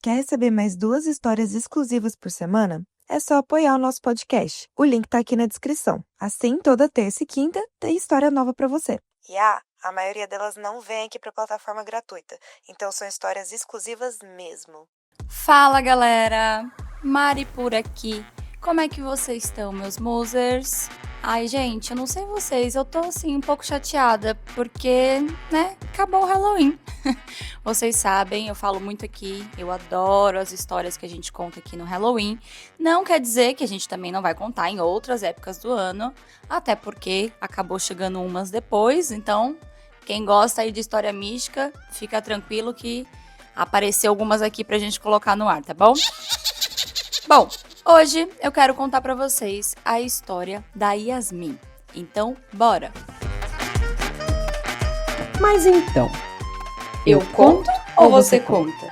Quer receber mais 2 histórias exclusivas por semana? É só apoiar o nosso podcast. O link tá aqui na descrição. Assim, toda terça e quinta tem história nova pra você. E a maioria delas não vem aqui pra plataforma gratuita, então são histórias exclusivas mesmo. Fala galera, Mari por aqui. Como é que vocês estão, meus musers? Ai, gente, eu não sei vocês, eu tô assim um pouco chateada porque, acabou o Halloween. Vocês sabem, eu falo muito aqui, eu adoro as histórias que a gente conta aqui no Halloween. Não quer dizer que a gente também não vai contar em outras épocas do ano, até porque acabou chegando umas depois, então quem gosta aí de história mística, fica tranquilo que apareceu algumas aqui pra gente colocar no ar, tá bom? Bom, hoje eu quero contar pra vocês a história da Yasmin. Então, bora! Mas então, eu conto ou você conta?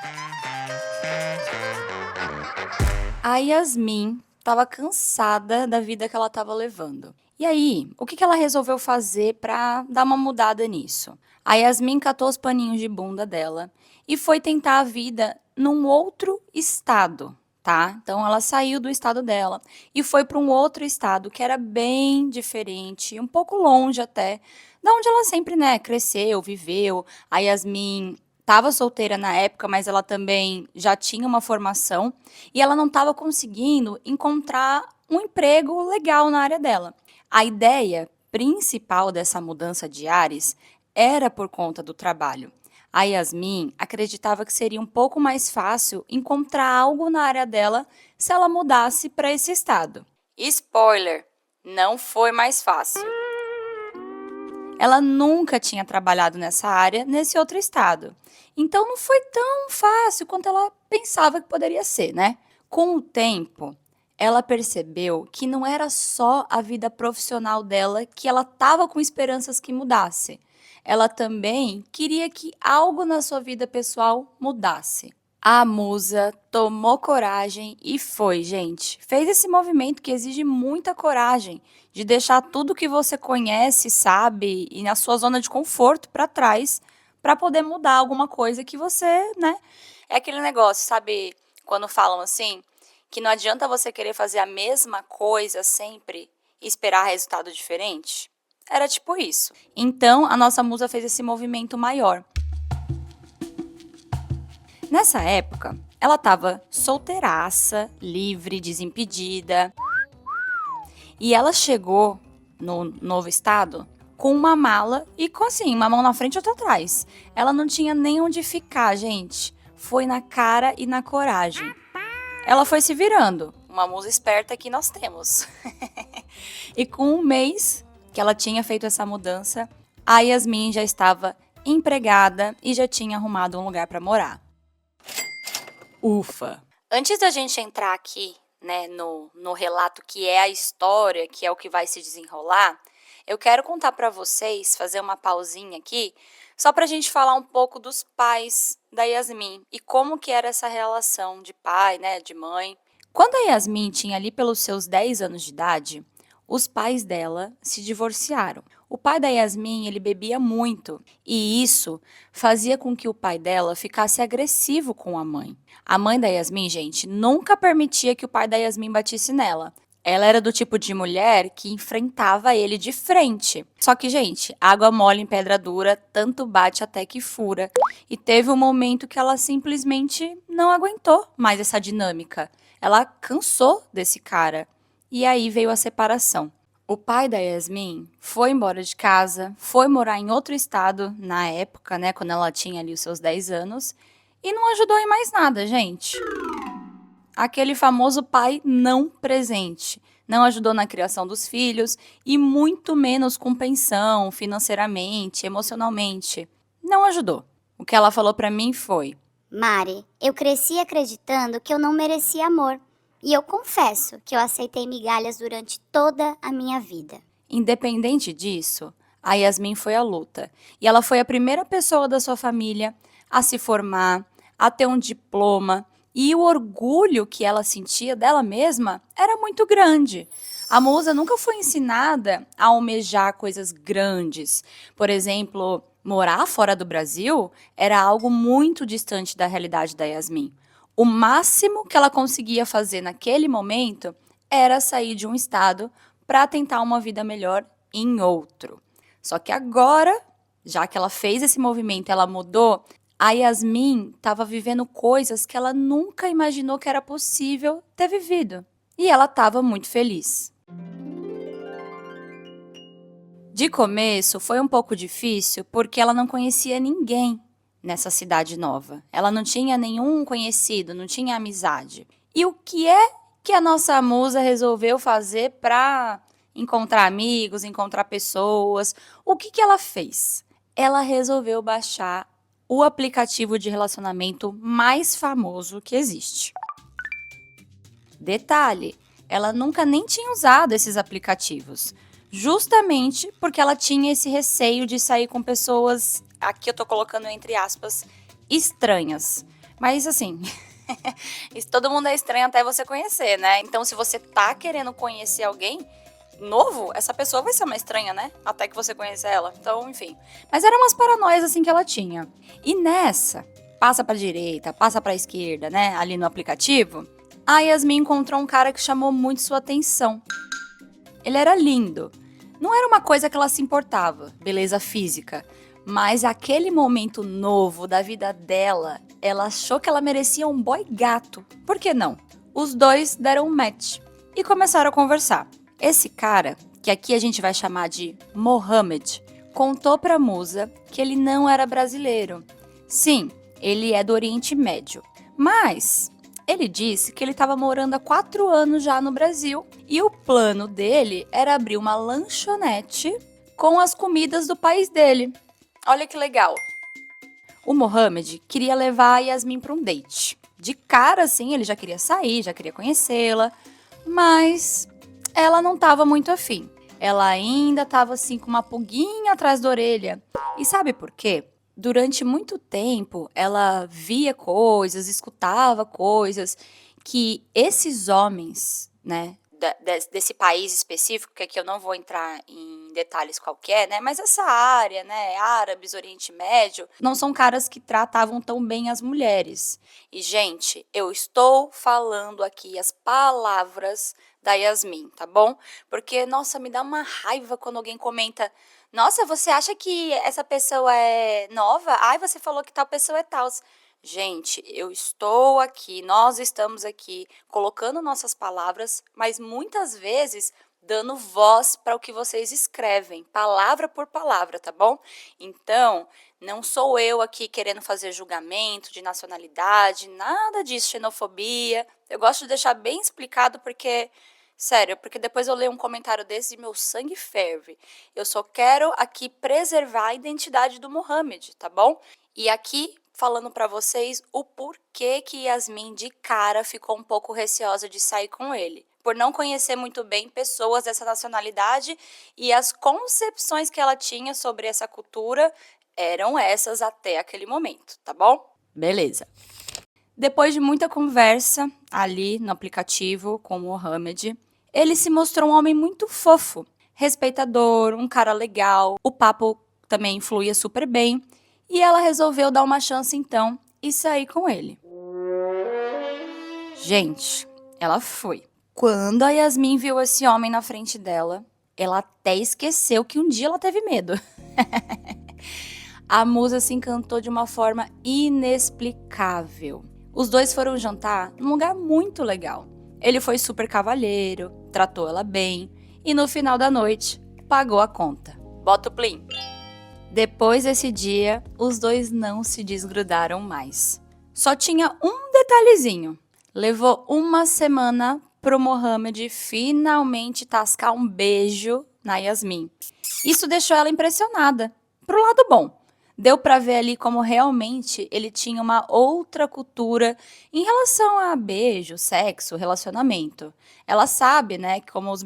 A Yasmin estava cansada da vida que ela estava levando. E aí, o que ela resolveu fazer para dar uma mudada nisso? A Yasmin catou os paninhos de bunda dela e foi tentar a vida num outro estado, tá? Então ela saiu do estado dela e foi para um outro estado que era bem diferente, um pouco longe até, da onde ela sempre, cresceu, viveu. A Yasmin estava solteira na época, mas ela também já tinha uma formação e ela não estava conseguindo encontrar um emprego legal na área dela. A ideia principal dessa mudança de ares era por conta do trabalho. A Yasmin acreditava que seria um pouco mais fácil encontrar algo na área dela se ela mudasse para esse estado. Spoiler, não foi mais fácil. Ela nunca tinha trabalhado nessa área, nesse outro estado. Então não foi tão fácil quanto ela pensava que poderia ser, né? Com o tempo, ela percebeu que não era só a vida profissional dela que ela estava com esperanças que mudasse. Ela também queria que algo na sua vida pessoal mudasse. A musa tomou coragem e foi, gente. Fez esse movimento que exige muita coragem, de deixar tudo que você conhece, sabe, e na sua zona de conforto para trás, para poder mudar alguma coisa que você, É aquele negócio, sabe, quando falam assim, que não adianta você querer fazer a mesma coisa sempre e esperar resultado diferente? Era tipo isso. Então, a nossa musa fez esse movimento maior. Nessa época, ela estava solteiraça, livre, desimpedida. E ela chegou no novo estado com uma mala e com assim, uma mão na frente e outra atrás. Ela não tinha nem onde ficar, gente. Foi na cara e na coragem. Ela foi se virando. Uma musa esperta que nós temos. E com um mês que ela tinha feito essa mudança, a Yasmin já estava empregada e já tinha arrumado um lugar para morar. Ufa! Antes da gente entrar aqui, no relato que é a história, que é o que vai se desenrolar, eu quero contar para vocês, fazer uma pausinha aqui, só para a gente falar um pouco dos pais da Yasmin e como que era essa relação de pai, de mãe. Quando a Yasmin tinha ali pelos seus 10 anos de idade, os pais dela se divorciaram. O pai da Yasmin, ele bebia muito e isso fazia com que o pai dela ficasse agressivo com a mãe. A mãe da Yasmin, gente, nunca permitia que o pai da Yasmin batisse nela. Ela era do tipo de mulher que enfrentava ele de frente. Só que, gente, água mole em pedra dura, tanto bate até que fura. E teve um momento que ela simplesmente não aguentou mais essa dinâmica. Ela cansou desse cara. E aí veio a separação. O pai da Yasmin foi embora de casa, foi morar em outro estado na época, quando ela tinha ali os seus 10 anos, e não ajudou em mais nada, gente. Aquele famoso pai não presente. Não ajudou na criação dos filhos e muito menos com pensão, financeiramente, emocionalmente. Não ajudou. O que ela falou pra mim foi: Mari, eu cresci acreditando que eu não merecia amor. E eu confesso que eu aceitei migalhas durante toda a minha vida. Independente disso, a Yasmin foi à luta. E ela foi a primeira pessoa da sua família a se formar, a ter um diploma. E o orgulho que ela sentia dela mesma era muito grande. A musa nunca foi ensinada a almejar coisas grandes. Por exemplo, morar fora do Brasil era algo muito distante da realidade da Yasmin. O máximo que ela conseguia fazer naquele momento era sair de um estado para tentar uma vida melhor em outro. Só que agora, já que ela fez esse movimento, ela mudou, a Yasmin estava vivendo coisas que ela nunca imaginou que era possível ter vivido. E ela estava muito feliz. De começo, foi um pouco difícil porque ela não conhecia ninguém nessa cidade nova. Ela não tinha nenhum conhecido, não tinha amizade. E o que é que a nossa musa resolveu fazer para encontrar amigos, encontrar pessoas? O que ela fez? Ela resolveu baixar o aplicativo de relacionamento mais famoso que existe. Detalhe, ela nunca nem tinha usado esses aplicativos, justamente porque ela tinha esse receio de sair com pessoas, aqui eu tô colocando entre aspas, estranhas. Mas assim, todo mundo é estranho até você conhecer, né? Então se você tá querendo conhecer alguém novo, essa pessoa vai ser uma estranha, né? Até que você conheça ela. Então, enfim. Mas eram umas paranoias assim que ela tinha. E nessa, passa pra direita, passa pra esquerda, né? Ali no aplicativo, a Yasmin encontrou um cara que chamou muito sua atenção. Ele era lindo. Não era uma coisa que ela se importava, beleza física. Mas aquele momento novo da vida dela, ela achou que ela merecia um boy gato. Por que não? Os dois deram um match e começaram a conversar. Esse cara, que aqui a gente vai chamar de Mohamed, contou pra musa que ele não era brasileiro. Sim, ele é do Oriente Médio. Mas ele disse que ele estava morando há 4 anos já no Brasil e o plano dele era abrir uma lanchonete com as comidas do país dele. Olha que legal. O Mohamed queria levar a Yasmin para um date. De cara, assim, ele já queria sair, já queria conhecê-la, mas ela não estava muito afim. Ela ainda estava assim com uma pulguinha atrás da orelha. E sabe por quê? Durante muito tempo, ela via coisas, escutava coisas que esses homens, né, desse país específico, que aqui eu não vou entrar em detalhes qualquer, né, mas essa área, né, árabes, Oriente Médio, não são caras que tratavam tão bem as mulheres. E, gente, eu estou falando aqui as palavras da Yasmin, tá bom? Porque, nossa, me dá uma raiva quando alguém comenta: nossa, você acha que essa pessoa é nova? Ai, você falou que tal pessoa é tal. Gente, eu estou aqui, nós estamos aqui colocando nossas palavras, mas muitas vezes dando voz para o que vocês escrevem, palavra por palavra, tá bom? Então, não sou eu aqui querendo fazer julgamento de nacionalidade, nada disso, xenofobia. Eu gosto de deixar bem explicado porque, sério, porque depois eu leio um comentário desse e meu sangue ferve. Eu só quero aqui preservar a identidade do Mohamed, tá bom? E aqui falando para vocês o porquê que Yasmin de cara ficou um pouco receosa de sair com ele. Por não conhecer muito bem pessoas dessa nacionalidade e as concepções que ela tinha sobre essa cultura eram essas até aquele momento, tá bom? Beleza. Depois de muita conversa ali no aplicativo com o Mohamed, ele se mostrou um homem muito fofo, respeitador, um cara legal, o papo também fluía super bem. E ela resolveu dar uma chance então e sair com ele. Gente, ela foi. Quando a Yasmin viu esse homem na frente dela, ela até esqueceu que um dia ela teve medo. A musa se encantou de uma forma inexplicável. Os dois foram jantar num lugar muito legal. Ele foi super cavalheiro, tratou ela bem e no final da noite pagou a conta. Bota o plim. Depois desse dia, os dois não se desgrudaram mais. Só tinha um detalhezinho. Levou uma semana pro Mohamed finalmente tascar um beijo na Yasmin. Isso deixou ela impressionada. Pro lado bom, deu pra ver ali como realmente ele tinha uma outra cultura em relação a beijo, sexo, relacionamento. Ela sabe, né, que como nós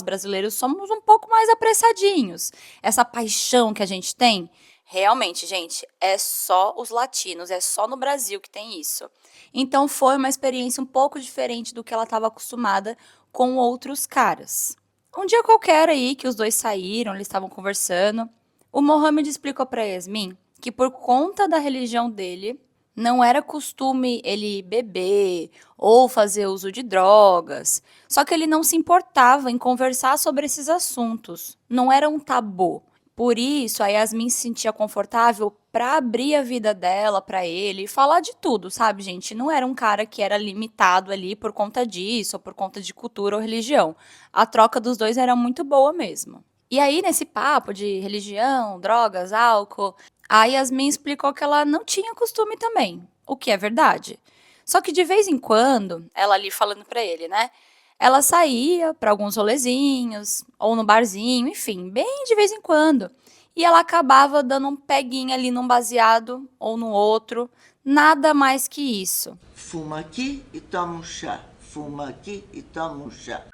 brasileiros somos um pouco mais apressadinhos. Essa paixão que a gente tem, realmente, gente, é só os latinos, é só no Brasil que tem isso. Então foi uma experiência um pouco diferente do que ela estava acostumada com outros caras. Um dia qualquer aí que os dois saíram, eles estavam conversando, o Mohamed explicou para Yasmin que por conta da religião dele, Não era costume ele beber ou fazer uso de drogas. Só que ele não se importava em conversar sobre esses assuntos. Não era um tabu. Por isso, a Yasmin se sentia confortável para abrir a vida dela para ele e falar de tudo, sabe, gente? Não era um cara que era limitado ali por conta disso, ou por conta de cultura ou religião. A troca dos dois era muito boa mesmo. E aí, nesse papo de religião, drogas, álcool, a Yasmin explicou que ela não tinha costume também, o que é verdade. Só que de vez em quando, ela ali falando pra ele, né? Ela saía pra alguns rolezinhos, ou no barzinho, enfim, bem de vez em quando. E ela acabava dando um peguinho ali num baseado ou no outro, nada mais que isso. Fuma aqui e toma um chá. Fuma aqui e toma um chá.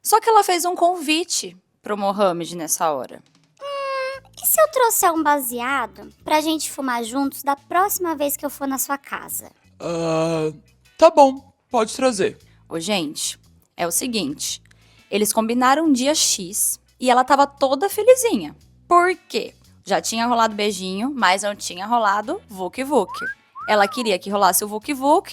Só que ela fez um convite pro Mohamed nessa hora. E se eu trouxer um baseado pra gente fumar juntos da próxima vez que eu for na sua casa? Tá bom, pode trazer. Ô, gente, é o seguinte, eles combinaram um dia X e ela tava toda felizinha. Por quê? Já tinha rolado beijinho, mas não tinha rolado Vuk Vuk. Ela queria que rolasse o Vuk Vuk,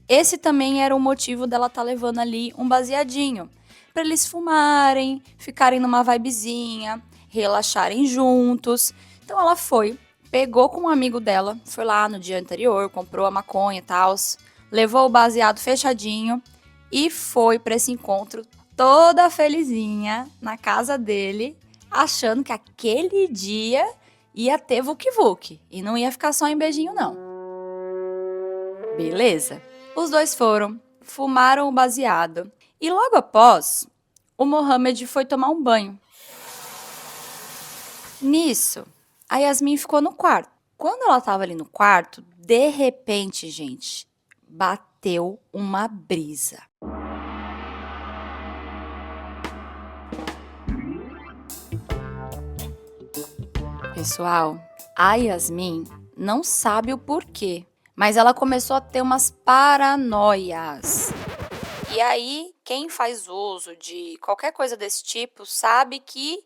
esse também era o motivo dela tá levando ali um baseadinho. Pra eles fumarem, ficarem numa vibezinha, relaxarem juntos. Então ela foi, pegou com um amigo dela, foi lá no dia anterior, comprou a maconha e tal, levou o baseado fechadinho e foi pra esse encontro toda felizinha na casa dele, achando que aquele dia ia ter Vuk Vuk e não ia ficar só em beijinho não. Beleza? Os dois foram, fumaram o baseado e logo após, o Mohamed foi tomar um banho. Nisso, a Yasmin ficou no quarto. Quando ela tava ali no quarto, de repente, gente, bateu uma brisa. Pessoal, a Yasmin não sabe o porquê, mas ela começou a ter umas paranoias. E aí, quem faz uso de qualquer coisa desse tipo sabe que,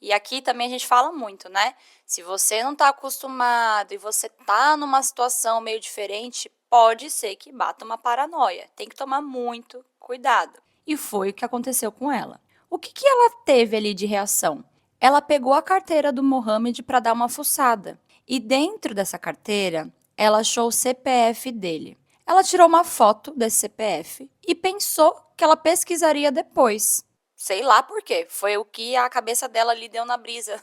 e aqui também a gente fala muito, né? Se você não tá acostumado e você tá numa situação meio diferente, pode ser que bata uma paranoia. Tem que tomar muito cuidado. E foi o que aconteceu com ela. O que ela teve ali de reação? Ela pegou a carteira do Mohamed para dar uma fuçada. E dentro dessa carteira, ela achou o CPF dele. Ela tirou uma foto desse CPF e pensou que ela pesquisaria depois. Sei lá por quê. Foi o que a cabeça dela lhe deu na brisa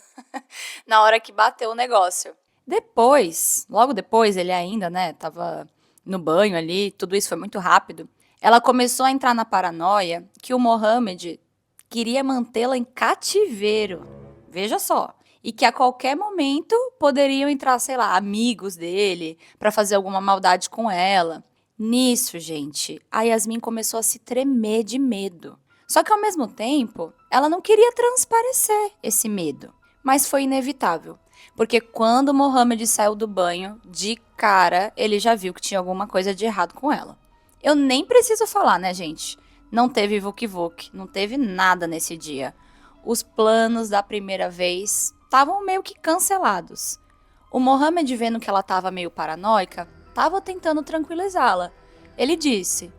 na hora que bateu o negócio. Depois, logo depois, ele ainda, né, tava no banho ali, tudo isso foi muito rápido. Ela começou a entrar na paranoia que o Mohamed queria mantê-la em cativeiro. Veja só. E que a qualquer momento poderiam entrar, sei lá, amigos dele para fazer alguma maldade com ela. Nisso, gente, a Yasmin começou a se tremer de medo. Só que ao mesmo tempo, ela não queria transparecer esse medo. Mas foi inevitável. Porque quando o Mohamed saiu do banho, de cara, ele já viu que tinha alguma coisa de errado com ela. Eu nem preciso falar, né, gente? Não teve Vuk Vuk, não teve nada nesse dia. Os planos da primeira vez estavam meio que cancelados. O Mohamed, vendo que ela estava meio paranoica, estava tentando tranquilizá-la. Ele disse: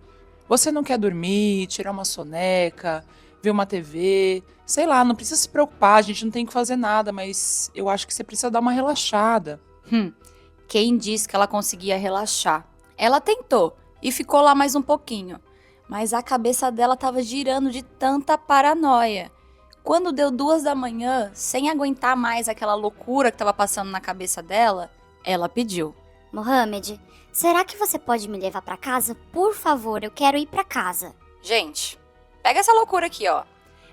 Você não quer dormir, tirar uma soneca, ver uma TV? Sei lá, não precisa se preocupar, a gente não tem que fazer nada, mas eu acho que você precisa dar uma relaxada. Quem disse que ela conseguia relaxar? Ela tentou e ficou lá mais um pouquinho, mas a cabeça dela estava girando de tanta paranoia. Quando deu 2 da manhã, sem aguentar mais aquela loucura que estava passando na cabeça dela, ela pediu: Mohamed, será que você pode me levar pra casa? Por favor, eu quero ir pra casa. Gente, pega essa loucura aqui, ó.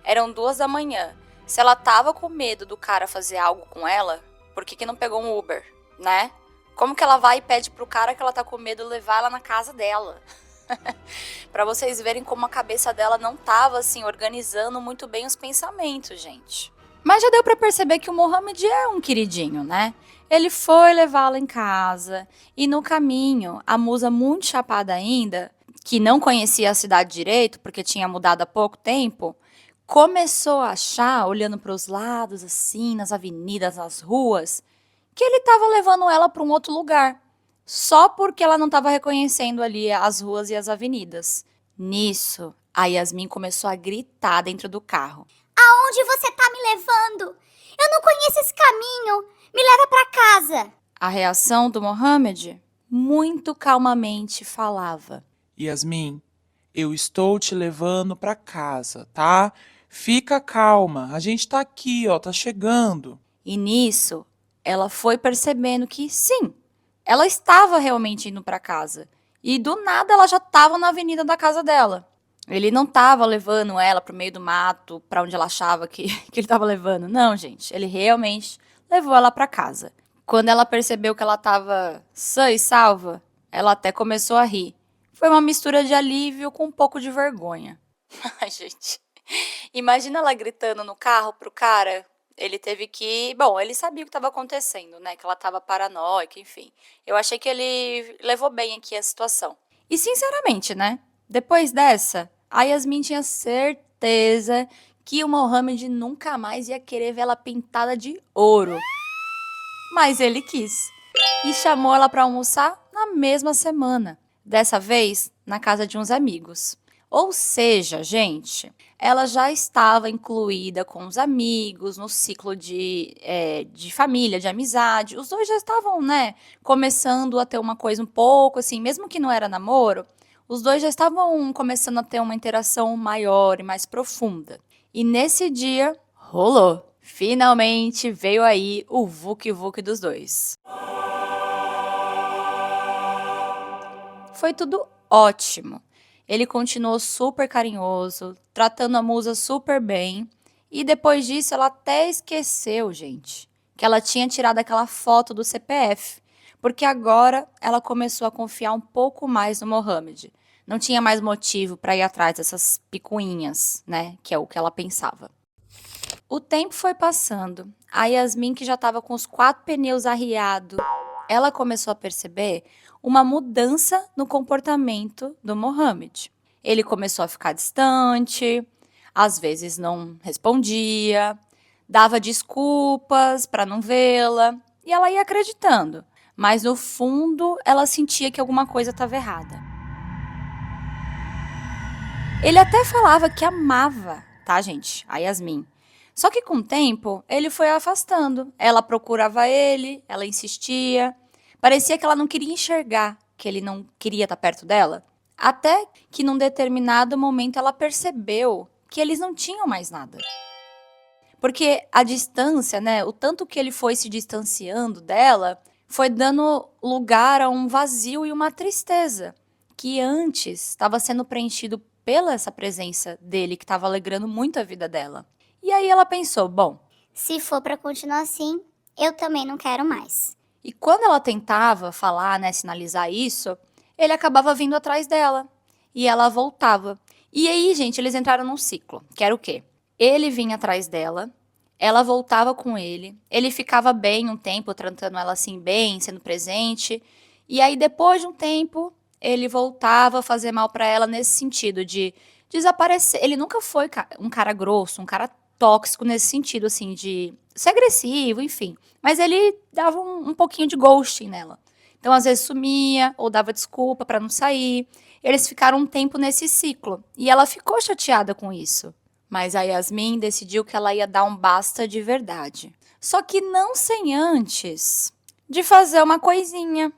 Eram 2 da manhã. Se ela tava com medo do cara fazer algo com ela, por que não pegou um Uber, né? Como que ela vai e pede pro cara que ela tá com medo levar ela na casa dela? Pra vocês verem como a cabeça dela não tava, assim, organizando muito bem os pensamentos, gente. Mas já deu pra perceber que o Mohamed é um queridinho, né? Ele foi levá-la em casa e no caminho, a musa muito chapada ainda, que não conhecia a cidade direito porque tinha mudado há pouco tempo, começou a achar, olhando para os lados assim, nas avenidas, nas ruas, que ele estava levando ela para um outro lugar. só porque ela não estava reconhecendo ali as ruas e as avenidas. Nisso, a Yasmin começou a gritar dentro do carro. Aonde você tá me levando? Eu não conheço esse caminho. Me leva pra casa. A reação do Mohamed, muito calmamente, falava: Yasmin, eu estou te levando para casa, tá? Fica calma, a gente tá aqui, ó, tá chegando. E nisso, ela foi percebendo que sim, ela estava realmente indo para casa. E do nada ela já estava na avenida da casa dela. Ele não estava levando ela pro meio do mato, para onde ela achava que ele estava levando. Não, gente, ele realmente levou ela para casa. Quando ela percebeu que ela estava sã e salva, ela até começou a rir. Foi uma mistura de alívio com um pouco de vergonha. Ai, gente. Imagina ela gritando no carro pro cara. Ele teve que... Bom, ele sabia o que estava acontecendo, né? Que ela estava paranoica, enfim. Eu achei que ele levou bem aqui a situação. E, sinceramente, né? Depois dessa, a Yasmin tinha certeza que o Mohamed nunca mais ia querer ver ela pintada de ouro. Mas ele quis. E chamou ela para almoçar na mesma semana. Dessa vez, na casa de uns amigos. Ou seja, gente, ela já estava incluída com os amigos, no ciclo de família, de amizade. Os dois já estavam, né, começando a ter uma coisa um pouco assim, mesmo que não era namoro, os dois já estavam começando a ter uma interação maior e mais profunda. E nesse dia, rolou. Finalmente veio aí o vuki-vuki dos dois. Foi tudo ótimo. Ele continuou super carinhoso, tratando a musa super bem. E depois disso, ela até esqueceu, gente, que ela tinha tirado aquela foto do CPF. Porque agora ela começou a confiar um pouco mais no Mohamed. Não tinha mais motivo para ir atrás dessas picuinhas, né? Que é o que ela pensava. O tempo foi passando. A Yasmin, que já estava com os 4 pneus arriados, ela começou a perceber uma mudança no comportamento do Mohamed. Ele começou a ficar distante, às vezes não respondia, dava desculpas para não vê-la, e ela ia acreditando. Mas no fundo, ela sentia que alguma coisa estava errada. Ele até falava que amava, tá, gente, a Yasmin. Só que com o tempo, ele foi a afastando. Ela procurava ele, ela insistia. Parecia que ela não queria enxergar, que ele não queria estar perto dela. Até que num determinado momento ela percebeu que eles não tinham mais nada. Porque a distância, né, o tanto que ele foi se distanciando dela, foi dando lugar a um vazio e uma tristeza, que antes estava sendo preenchido pela essa presença dele, que estava alegrando muito a vida dela. E aí ela pensou, bom... Se for pra continuar assim, eu também não quero mais. E quando ela tentava falar, né, sinalizar isso, ele acabava vindo atrás dela. E ela voltava. E aí, gente, eles entraram num ciclo, que era o quê? Ele vinha atrás dela, ela voltava com ele ficava bem um tempo, tratando ela assim bem, sendo presente. E aí, depois de um tempo, ele voltava a fazer mal pra ela nesse sentido de desaparecer. Ele nunca foi um cara grosso, um cara tóxico nesse sentido, assim, de ser agressivo, enfim. Mas ele dava um pouquinho de ghosting nela. Então, às vezes sumia ou dava desculpa pra não sair. Eles ficaram um tempo nesse ciclo. E ela ficou chateada com isso. Mas a Yasmin decidiu que ela ia dar um basta de verdade. Só que não sem antes de fazer uma coisinha.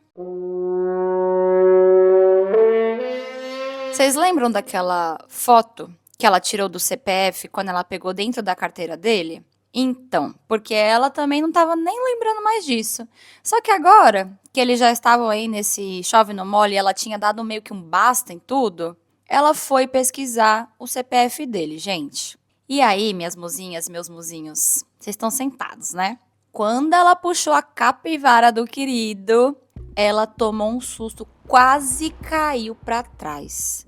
Vocês lembram daquela foto que ela tirou do CPF quando ela pegou dentro da carteira dele? Então, porque ela também não estava nem lembrando mais disso. Só que agora, que eles já estavam aí nesse chove no mole e ela tinha dado meio que um basta em tudo, ela foi pesquisar o CPF dele, gente. E aí, minhas muzinhas, meus muzinhos, vocês estão sentados, né? Quando ela puxou a capivara do querido, ela tomou um susto, quase caiu para trás.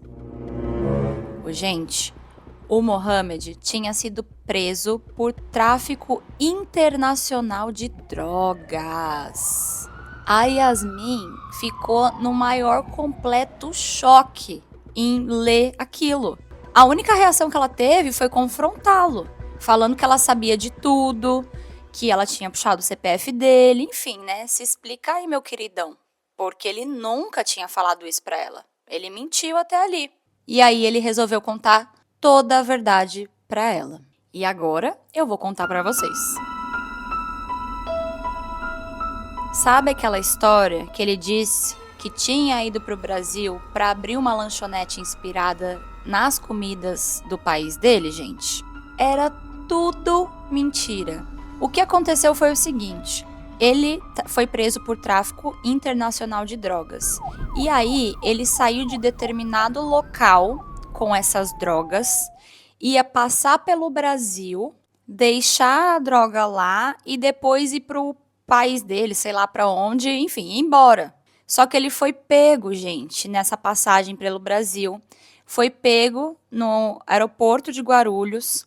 Gente, o Mohamed tinha sido preso por tráfico internacional de drogas. A Yasmin ficou no maior completo choque em ler aquilo. A única reação que ela teve foi confrontá-lo, falando que ela sabia de tudo, que ela tinha puxado o CPF dele, enfim, né? Se explica aí, meu queridão. porque ele nunca tinha falado isso pra ela. Ele mentiu até ali. E aí ele resolveu contar toda a verdade pra ela. E agora eu vou contar pra vocês. Sabe aquela história que ele disse que tinha ido pro Brasil pra abrir uma lanchonete inspirada nas comidas do país dele, gente? Era tudo mentira. O que aconteceu foi o seguinte: ele foi preso por tráfico internacional de drogas. E aí ele saiu de determinado local com essas drogas, ia passar pelo Brasil, deixar a droga lá e depois ir pro país dele, sei lá pra onde, enfim, ir embora. Só que ele foi pego, gente, nessa passagem pelo Brasil. Foi pego no aeroporto de Guarulhos.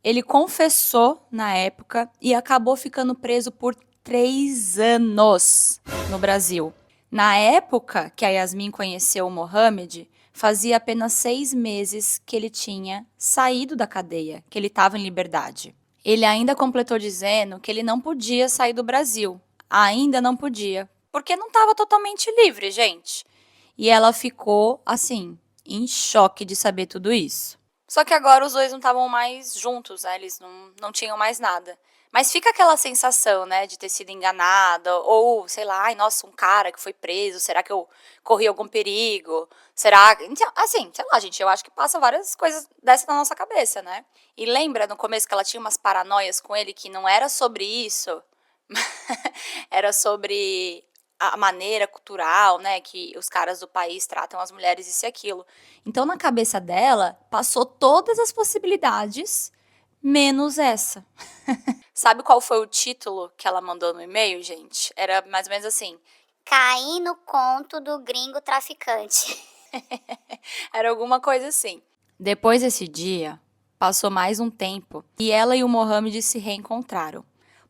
Ele confessou na época e acabou ficando preso por 3 anos no Brasil. Na época que a Yasmin conheceu o Mohamed, fazia apenas 6 meses que ele tinha saído da cadeia, que ele estava em liberdade. Ele ainda completou dizendo que ele não podia sair do Brasil. Ainda não podia, porque não estava totalmente livre, gente. E ela ficou, assim, em choque de saber tudo isso. Só que agora os dois não estavam mais juntos, né? Eles não tinham mais nada. Mas fica aquela sensação, né, de ter sido enganada, ou, sei lá, ai, nossa, um cara que foi preso, será que eu corri algum perigo? Será? Então, assim, sei lá, gente, eu acho que passa várias coisas dessas na nossa cabeça, né? E lembra no começo que ela tinha umas paranoias com ele, que não era sobre isso, era sobre a maneira cultural, né, que os caras do país tratam as mulheres, isso e aquilo. Então, na cabeça dela, passou todas as possibilidades, menos essa. Sabe qual foi o título que ela mandou no e-mail, gente? Era mais ou menos assim: Caí no conto do gringo traficante. era alguma coisa assim. Depois desse dia, passou mais um tempo e ela e o Mohamed se reencontraram.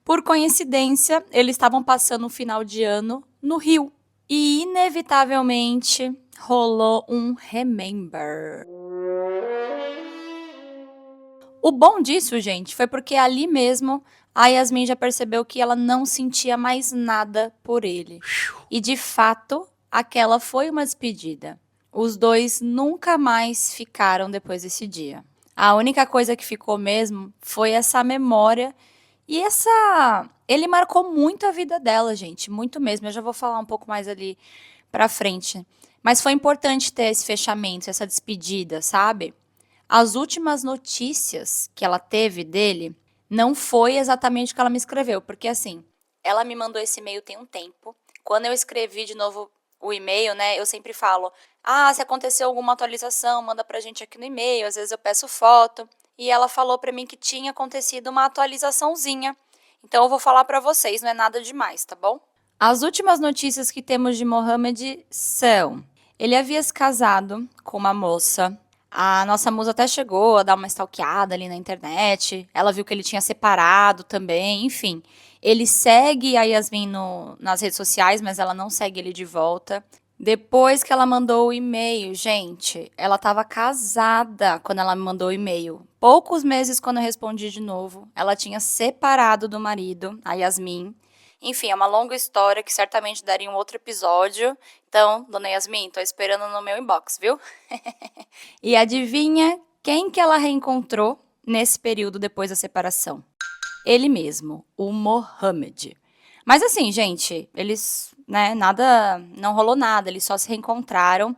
Por coincidência, eles estavam passando um final de ano no Rio. E, inevitavelmente, rolou um remember. O bom disso, gente, foi porque ali mesmo a Yasmin já percebeu que ela não sentia mais nada por ele. E, de fato, aquela foi uma despedida. Os dois nunca mais ficaram depois desse dia. A única coisa que ficou mesmo foi essa memória e essa... Ele marcou muito a vida dela, gente, muito mesmo. Eu já vou falar um pouco mais ali pra frente. Mas foi importante ter esse fechamento, essa despedida, sabe? As últimas notícias que ela teve dele não foi exatamente o que ela me escreveu, porque assim, ela me mandou esse e-mail tem um tempo. Quando eu escrevi de novo o e-mail, né, eu sempre falo: se aconteceu alguma atualização, manda pra gente aqui no e-mail, às vezes eu peço foto. E ela falou pra mim que tinha acontecido uma atualizaçãozinha. Então eu vou falar pra vocês, não é nada demais, tá bom? As últimas notícias que temos de Mohamed são: ele havia se casado com uma moça. A nossa musa até chegou a dar uma stalkeada ali na internet. Ela viu que ele tinha separado também, enfim. Ele segue a Yasmin nas redes sociais, mas ela não segue ele de volta. Depois que ela mandou o e-mail, gente, ela estava casada quando ela me mandou o e-mail. Poucos meses quando eu respondi de novo, ela tinha separado do marido, a Yasmin. Enfim, é uma longa história que certamente daria um outro episódio. Então, dona Yasmin, tô esperando no meu inbox, viu? E adivinha quem que ela reencontrou nesse período depois da separação? Ele mesmo, o Mohamed. Mas assim, gente, eles, né, não rolou nada, eles só se reencontraram.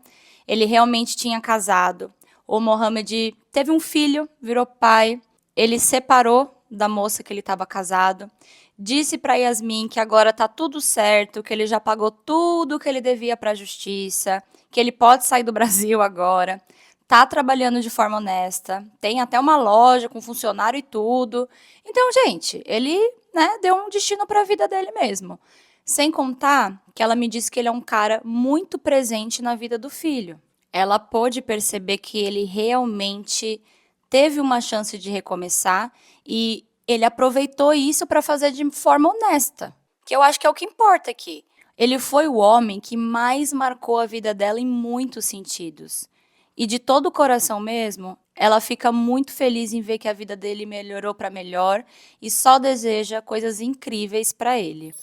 Ele realmente tinha casado. O Mohamed teve um filho, virou pai. Ele separou da moça que ele estava casado. Disse para Yasmin que agora tá tudo certo, que ele já pagou tudo que ele devia para a justiça, que ele pode sair do Brasil agora. Tá trabalhando de forma honesta, tem até uma loja com funcionário e tudo. Então, gente, ele, né, deu um destino para a vida dele mesmo. Sem contar que ela me disse que ele é um cara muito presente na vida do filho. Ela pôde perceber que ele realmente teve uma chance de recomeçar e ele aproveitou isso para fazer de forma honesta, que eu acho que é o que importa aqui. Ele foi o homem que mais marcou a vida dela em muitos sentidos. E de todo o coração mesmo, ela fica muito feliz em ver que a vida dele melhorou para melhor e só deseja coisas incríveis para ele.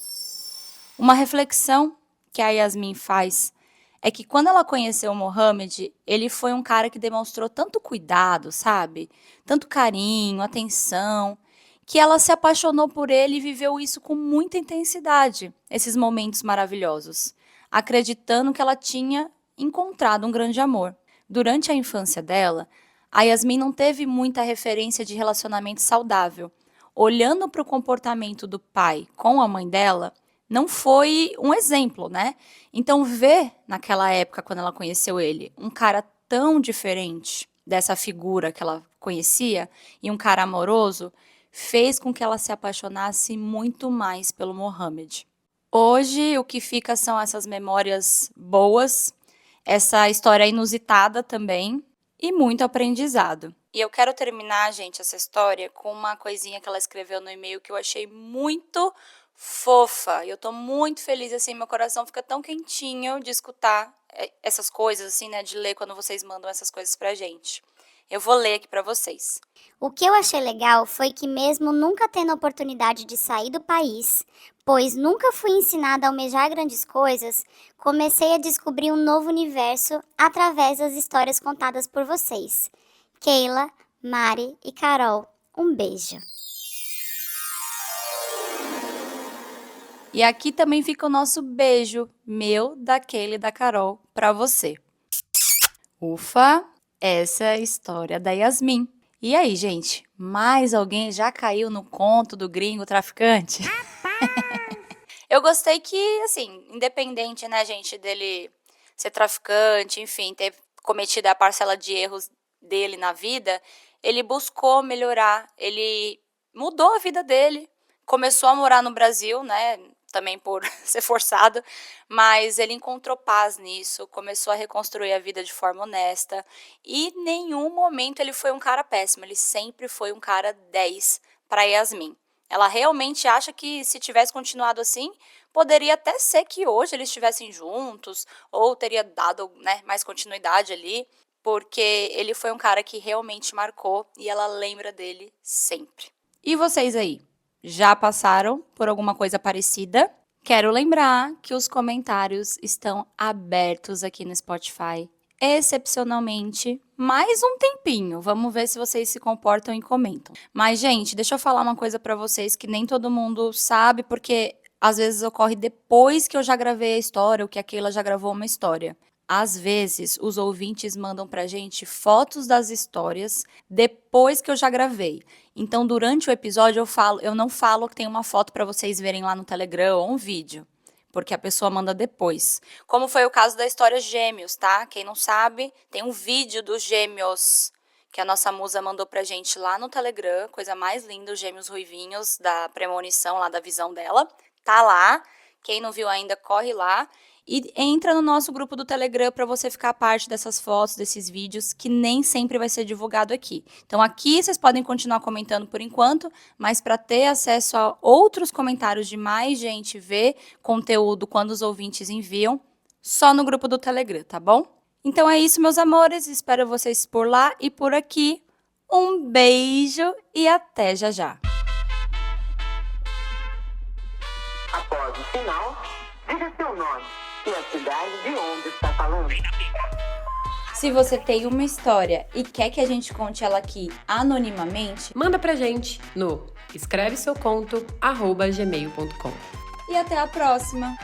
Uma reflexão que a Yasmin faz é que quando ela conheceu o Mohamed, ele foi um cara que demonstrou tanto cuidado, sabe? Tanto carinho, atenção, que ela se apaixonou por ele e viveu isso com muita intensidade, esses momentos maravilhosos, acreditando que ela tinha encontrado um grande amor. Durante a infância dela, a Yasmin não teve muita referência de relacionamento saudável. Olhando para o comportamento do pai com a mãe dela, não foi um exemplo, né? Então, ver naquela época, quando ela conheceu ele, um cara tão diferente dessa figura que ela conhecia, e um cara amoroso, fez com que ela se apaixonasse muito mais pelo Mohamed. Hoje, o que fica são essas memórias boas, essa história inusitada também, e muito aprendizado. E eu quero terminar, gente, essa história com uma coisinha que ela escreveu no e-mail que eu achei muito fofa. E eu tô muito feliz, assim, meu coração fica tão quentinho de escutar essas coisas, assim, né, de ler quando vocês mandam essas coisas pra gente. Eu vou ler aqui pra vocês. O que eu achei legal foi que mesmo nunca tendo a oportunidade de sair do país, pois nunca fui ensinada a almejar grandes coisas, comecei a descobrir um novo universo através das histórias contadas por vocês. Keila, Mari e Carol, um beijo. E aqui também fica o nosso beijo, meu, da Keila e da Carol, pra você. Ufa, essa é a história da Yasmin. E aí, gente, mais alguém já caiu no conto do gringo traficante? Eu gostei que, assim, independente, né, gente, dele ser traficante, enfim, ter cometido a parcela de erros dele na vida, ele buscou melhorar, ele mudou a vida dele, começou a morar no Brasil, né, também por ser forçado, mas ele encontrou paz nisso, começou a reconstruir a vida de forma honesta e em nenhum momento ele foi um cara péssimo, ele sempre foi um cara 10 para Yasmin. Ela realmente acha que se tivesse continuado assim, poderia até ser que hoje eles estivessem juntos ou teria dado, né, mais continuidade ali, porque ele foi um cara que realmente marcou e ela lembra dele sempre. E vocês aí? Já passaram por alguma coisa parecida? Quero lembrar que os comentários estão abertos aqui no Spotify, excepcionalmente, mais um tempinho. Vamos ver se vocês se comportam e comentam. Mas, gente, deixa eu falar uma coisa pra vocês que nem todo mundo sabe, porque às vezes ocorre depois que eu já gravei a história ou que a Keila já gravou uma história. Às vezes, os ouvintes mandam pra gente fotos das histórias depois que eu já gravei. Então, durante o episódio, eu não falo que tem uma foto para vocês verem lá no Telegram ou um vídeo, porque a pessoa manda depois. Como foi o caso da história Gêmeos, tá? Quem não sabe, tem um vídeo dos Gêmeos que a nossa musa mandou pra gente lá no Telegram, coisa mais linda, os Gêmeos ruivinhos da premonição, lá da visão dela. Tá lá, quem não viu ainda, corre lá. E entra no nosso grupo do Telegram para você ficar parte dessas fotos, desses vídeos, que nem sempre vai ser divulgado aqui. Então aqui vocês podem continuar comentando por enquanto, mas para ter acesso a outros comentários de mais gente ver conteúdo quando os ouvintes enviam, só no grupo do Telegram, tá bom? Então é isso, meus amores, espero vocês por lá e por aqui. Um beijo e até já já! Após o sinal, diga seu nome e a cidade de onde está falando. Se você tem uma história e quer que a gente conte ela aqui anonimamente, Manda pra gente no escreveseuconto@gmail.com. e até a próxima!